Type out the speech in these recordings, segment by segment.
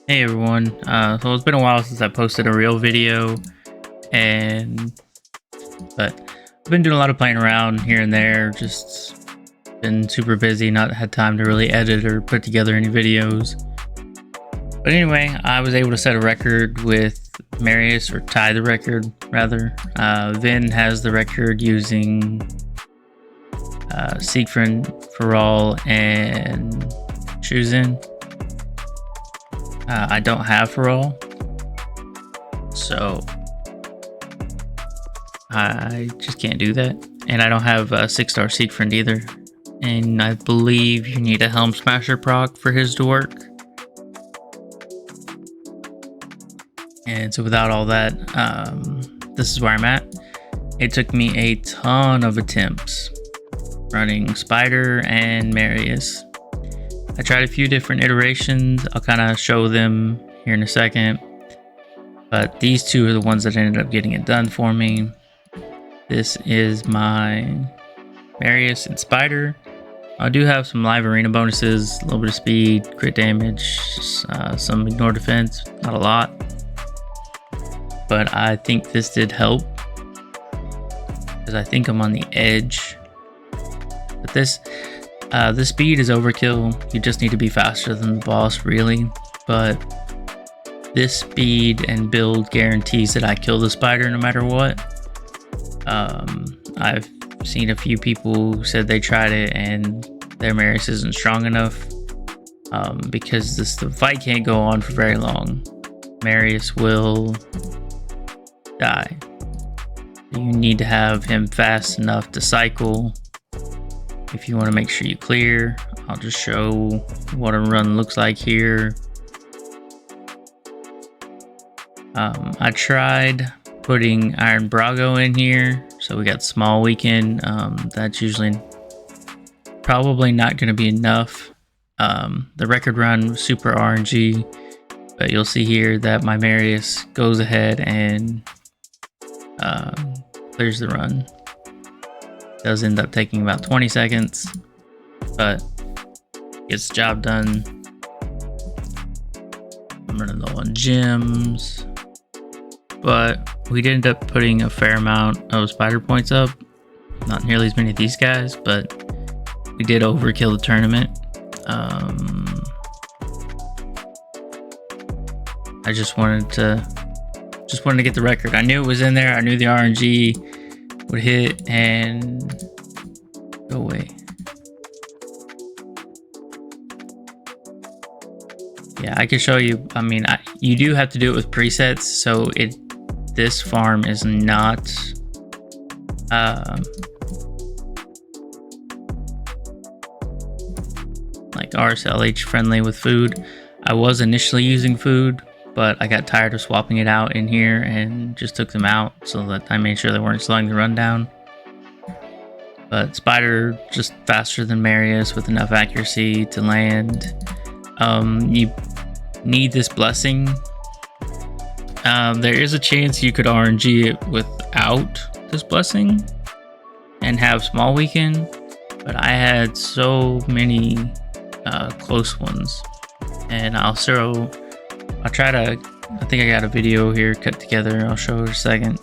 Hey everyone, so it's been a while since I posted a real video, and but I've been doing a lot of playing around here and there, just been super busy, not had time to really edit or put together any videos. But anyway, I was able to set a record with Marius, or tie the record rather. Vin has the record using Siegfried for all and Choosing. I don't have for all, so I just can't do that. And I don't have a 6-star Siegfried either. And I believe you need a Helm Smasher proc for his to work. And so without all that, this is where I'm at. It took me a ton of attempts running Spider and Marius. I tried a few different iterations. I'll kind of show them here in a second. But these two are the ones that ended up getting it done for me. This is my Marius and Spider. I do have some live arena bonuses, a little bit of speed, crit damage, some ignore defense, not a lot. But I think this did help, because I think I'm on the edge. But this speed is overkill. You just need to be faster than the boss, really. But this speed and build guarantees that I kill the spider no matter what. I've seen a few people who said they tried it and their Marius isn't strong enough, because the fight can't go on for very long. Marius will die. You need to have him fast enough to cycle. If you want to make sure you clear, I'll just show what a run looks like here. I tried putting Iron Brago in here, so we got small weekend. That's usually probably not going to be enough. The record run was super RNG, but you'll see here that my Marius goes ahead and clears the run. Does end up taking about 20 seconds, but gets the job done. I'm running low on gems, but we did end up putting a fair amount of spider points up. Not nearly as many of these guys, but we did overkill the tournament. I just wanted to get the record. I knew it was in there. I knew the RNG would hit and go away. Yeah, I can show you. I mean, you do have to do it with presets, so this farm is not like RSLH friendly with food. I was initially using food, but I got tired of swapping it out in here and just took them out so that I made sure they weren't slowing the run down. But Spider just faster than Marius with enough accuracy to land. You need this blessing. There is a chance you could RNG it without this blessing and have small weekend, but I had so many close ones, and I think I got a video here cut together. I'll show it in a second.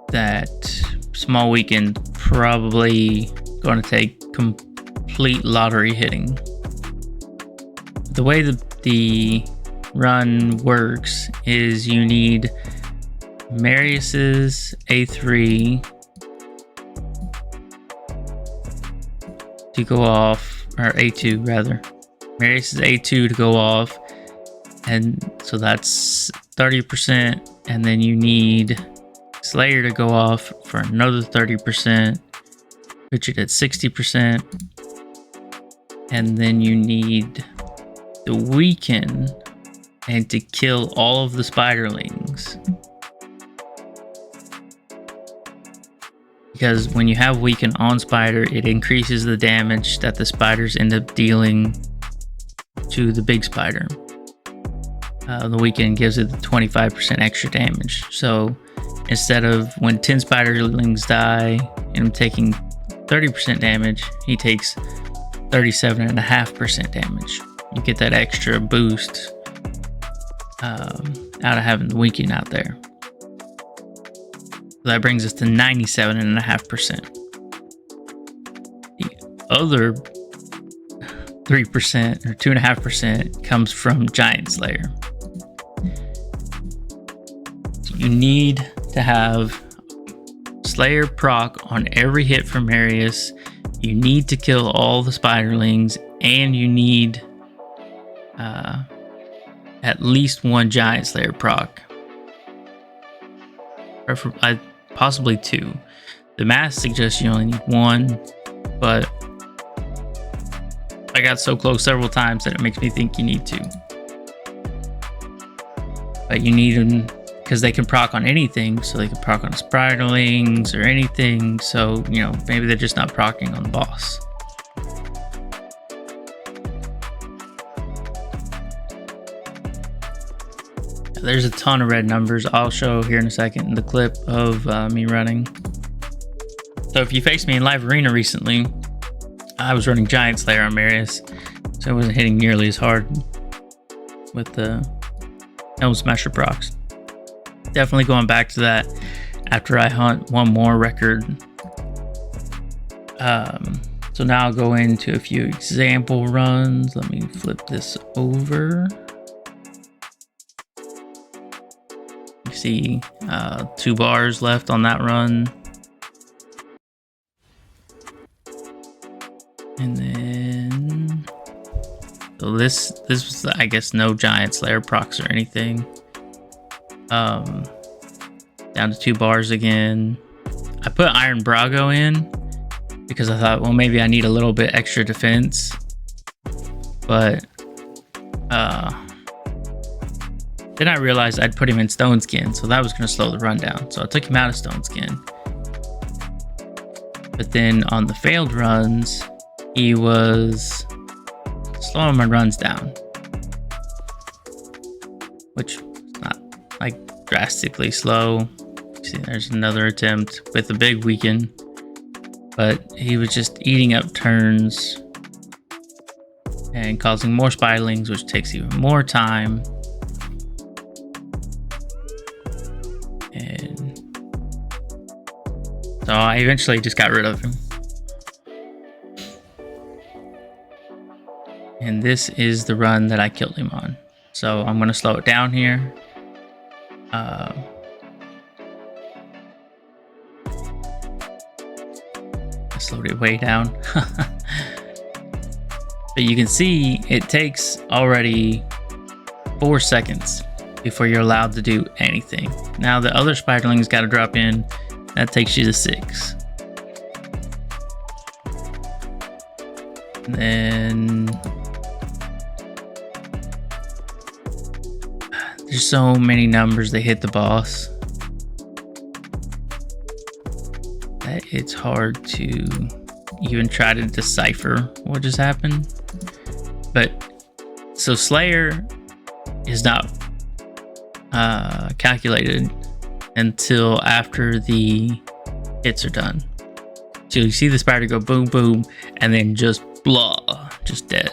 That small weekend probably going to take complete lottery hitting. The way the run works is you need Marius's A3 to go off, or A2 rather. Marius is A2 to go off, and so that's 30%, and then you need Slayer to go off for another 30%, which it at 60%, and then you need the Weaken and to kill all of the spiderlings. Because when you have Weaken on Spider, it increases the damage that the spiders end up dealing to the big spider. The Weaken gives it the 25% extra damage. So instead of when 10 spiderlings die and I'm taking 30% damage, he takes 37.5% damage. You get that extra boost out of having the weaken out there. So that brings us to 97.5%. The other 3% or 2.5% comes from Giant Slayer. So you need to have Slayer proc on every hit from Marius. You need to kill all the spiderlings, and you need at least one Giant Slayer proc. Possibly two. The math suggests you only need one, but I got so close several times that it makes me think you need two. But you need them because they can proc on anything, so they can proc on spiderlings or anything. So, you know, maybe they're just not procking on the boss. There's a ton of red numbers. I'll show here in a second in the clip of me running. So if you faced me in live arena recently, I was running Giant Slayer on Marius, so I wasn't hitting nearly as hard with the Helm Smasher procs. Definitely going back to that after I hunt one more record. So now I'll go into a few example runs. Let me flip this over. You see 2 bars left on that run. And then, so this was, I guess, no Giant Slayer procs or anything. Down to 2 bars again. I put Iron Brago in because I thought, well, maybe I need a little bit extra defense. But then I realized I'd put him in Stone Skin, so that was going to slow the run down. So I took him out of Stone Skin. But then on the failed runs, he was slowing my runs down, which is not like drastically slow. See, there's another attempt with a big weaken, but he was just eating up turns and causing more spiderlings, which takes even more time. And so I eventually just got rid of him. And this is the run that I killed him on. So I'm going to slow it down here. I slowed it way down. But you can see it takes already 4 seconds before you're allowed to do anything. Now the other spiderlings got to drop in. That takes you to 6. And then there's so many numbers that hit the boss that it's hard to even try to decipher what just happened. But so Slayer is not calculated until after the hits are done. So you see the spider go boom boom and then just blah, just dead.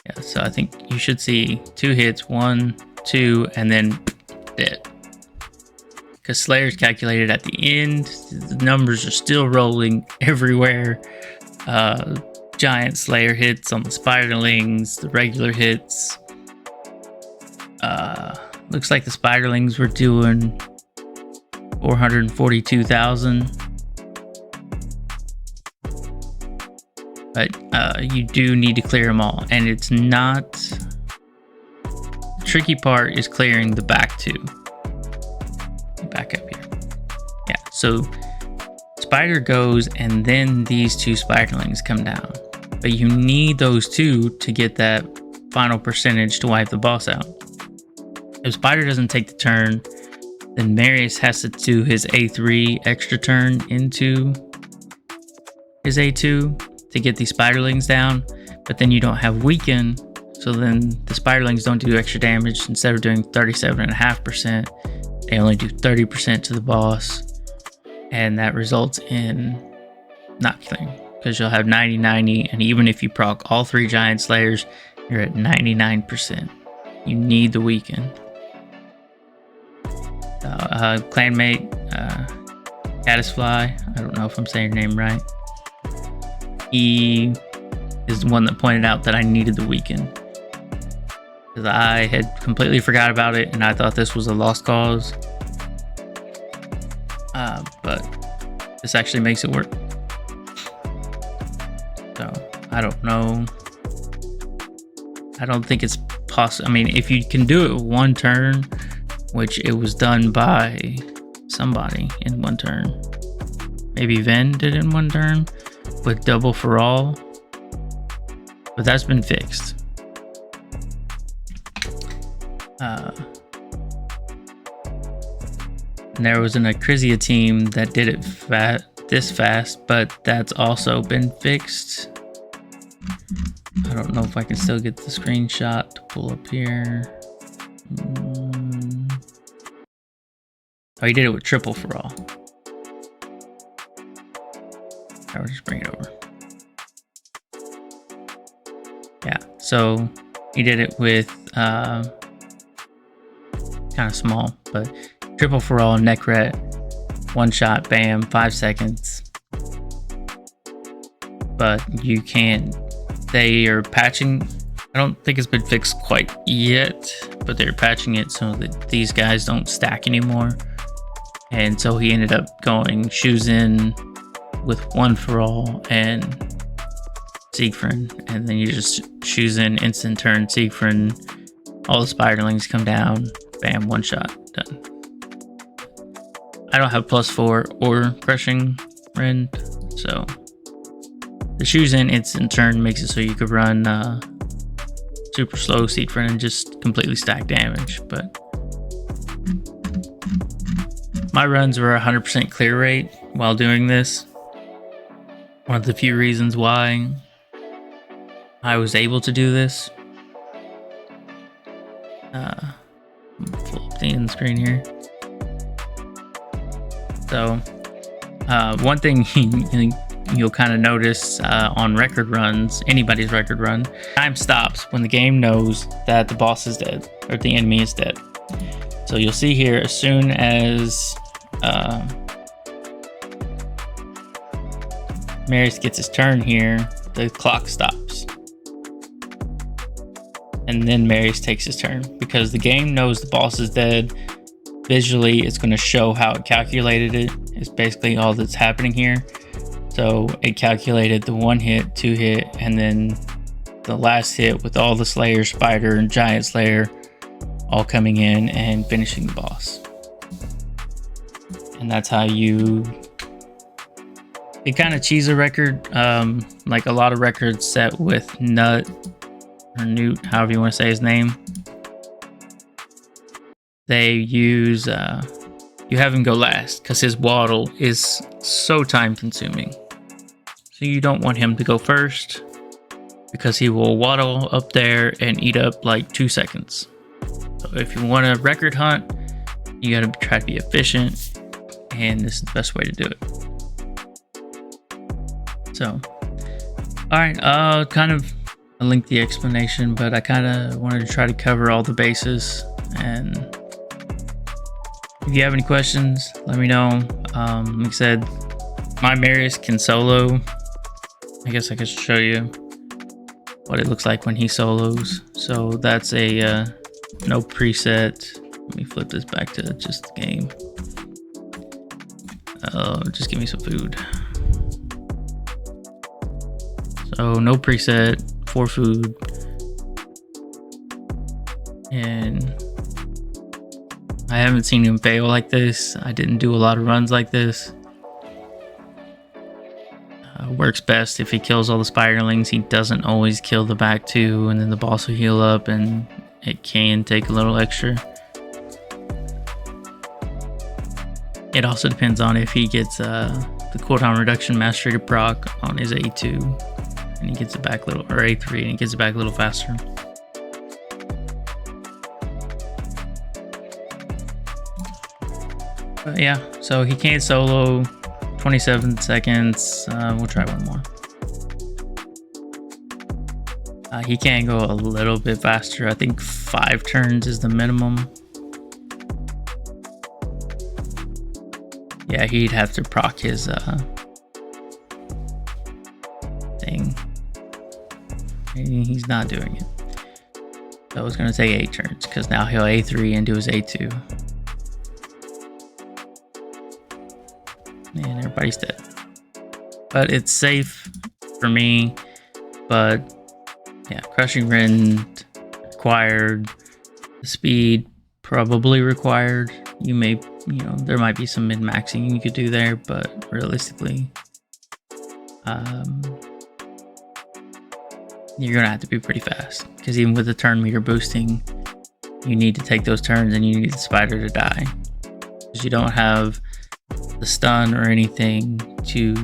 Yeah, so I think you should see 2 hits, 1, 2, and then dead. Because Slayer's calculated at the end, the numbers are still rolling everywhere. Giant Slayer hits on the spiderlings, the regular hits. Looks like the spiderlings were doing 442,000. But you do need to clear them all, and it's not. The tricky part is clearing the back 2. Back up here. Yeah, so spider goes, and then these 2 spiderlings come down. But you need those 2 to get that final percentage to wipe the boss out. If spider doesn't take the turn, then Marius has to do his A3 extra turn into his A2 to get these spiderlings down. But then you don't have weaken, so then the spiderlings don't do extra damage. Instead of doing 37.5%, they only do 30% to the boss, and that results in not because you'll have 90-90, and even if you proc all 3 giant slayers, you're at 99%. You need the weekend. Clanmate, Caddisfly, I don't know if I'm saying your name right. He is the one that pointed out that I needed the weekend, because I had completely forgot about it and I thought this was a lost cause. But this actually makes it work. So I don't know. I don't think it's possible. I mean, if you can do it one turn, which it was done by somebody in one turn. Maybe Ven did it in one turn with double for all. But that's been fixed. And there was an Acrizia team that did it this fast, but that's also been fixed. I don't know if I can still get the screenshot to pull up here. Oh, he did it with triple for all. I will just bring it over. Yeah, so he did it with kind of small, but triple for all, neck ret, one shot, bam, 5 seconds. But you can't. They are patching. I don't think it's been fixed quite yet, but they're patching it so that these guys don't stack anymore. And so he ended up going shoes in with one for all and Siegfried, and then you just shoes in, instant turn, Siegfried, all the spiderlings come down, bam, one shot, done. I don't have +4 or crushing rend, so the shoes in, instant turn makes it so you could run super slow Siegfried and just completely stack damage. But my runs were 100% clear rate while doing this. One of the few reasons why I was able to do this. Pull up the end screen here. So, one thing you'll kind of notice on record runs, anybody's record run, time stops when the game knows that the boss is dead or the enemy is dead. So you'll see here, as soon as Marius gets his turn here, the clock stops. And then Marius takes his turn, because the game knows the boss is dead. Visually, it's going to show how it calculated it. It's basically all that's happening here. So it calculated the 1 hit, 2 hit, and then the last hit with all the Slayer, Spider, and Giant Slayer all coming in and finishing the boss. And that's how you kind of cheese a record, like a lot of records set with Nut or Newt, however you want to say his name. They use you have him go last because his waddle is so time consuming. So you don't want him to go first, because he will waddle up there and eat up like 2 seconds. So if you want a record hunt, you gotta try to be efficient, and this is the best way to do it. So, alright, kind of a lengthy explanation, but I kind of wanted to try to cover all the bases. And if you have any questions, let me know. Like I said, my Marius can solo. I guess I could show you what it looks like when he solos. So that's a no preset. Let me flip this back to just the game. Just give me some food. So no preset for food. And I haven't seen him fail like this. I didn't do a lot of runs like this. Works best if he kills all the spiderlings. He doesn't always kill the back two, and then the boss will heal up, and it can take a little extra. It also depends on if he gets the cooldown reduction mastery to proc on his A2, and he gets it back a little, or A3, and he gets it back a little faster. But yeah, so he can't solo 27 seconds. We'll try one more. He can go a little bit faster. I think 5 turns is the minimum. Yeah, he'd have to proc his thing. And he's not doing it. So it's gonna take 8 turns because now he'll A3 and do his A2. And everybody's dead. But it's safe for me. But yeah, crushing rend required. Speed probably required. You may, there might be some min-maxing you could do there, but realistically, you're gonna have to be pretty fast because even with the turn meter boosting, you need to take those turns and you need the spider to die because you don't have the stun or anything to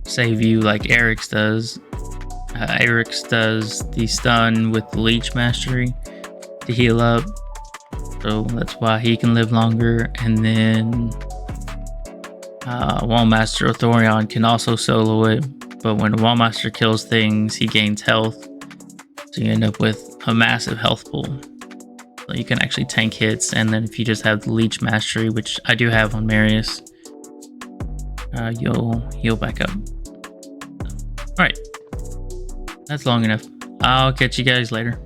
save you like Eric's does. Eric's does the stun with the leech mastery to heal up, so that's why he can live longer. And then Wallmaster Thorion can also solo it, but when Wallmaster kills things, he gains health, so you end up with a massive health pool. So you can actually tank hits, and then if you just have the leech mastery, which I do have on Marius, you'll heal back up. Alright, that's long enough. I'll catch you guys later.